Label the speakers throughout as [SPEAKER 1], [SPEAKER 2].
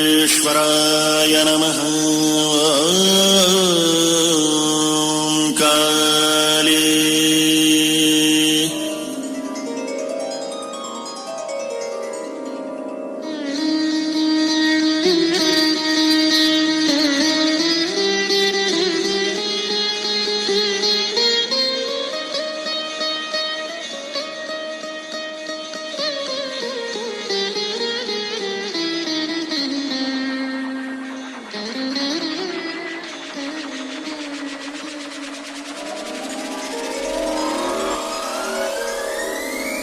[SPEAKER 1] अगस्तीश्वराय नमः। ॐ काली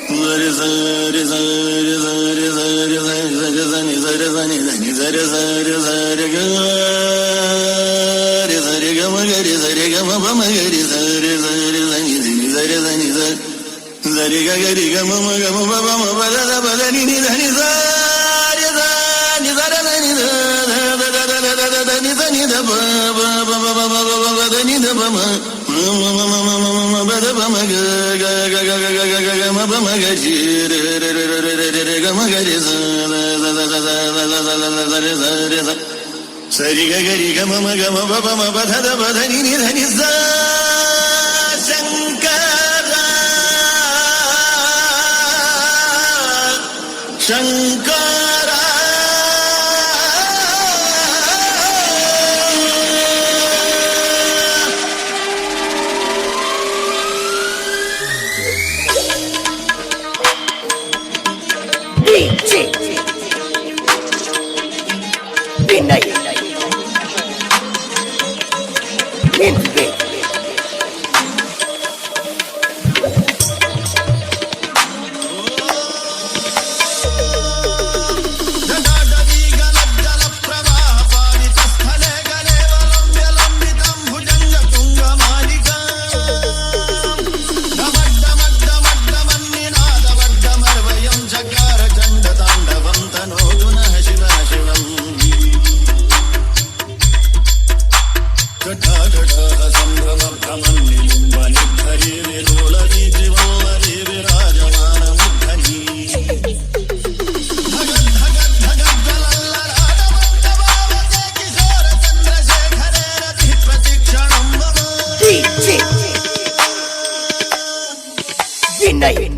[SPEAKER 1] zari zari zari zari zari zari zari zani zari zani zani zari zari zari gari zari gama gari zari gama bama gari zari zari zani zani zari zani zari zari gari gama gama bama bala bala ni ni zani zari zani zari zani zani zani da ba ba ba ba ba ba zani da ba ma bada bama ga ga ga ga ga ga ga ga ma bama ga ji re re re re re re re ga ma ga ji za za za za za za za za za za sari ga ga ri ga ma ga ma ba ma ba da ba da ni ni da ni za shankara shankara
[SPEAKER 2] Vinay Vinay Vinay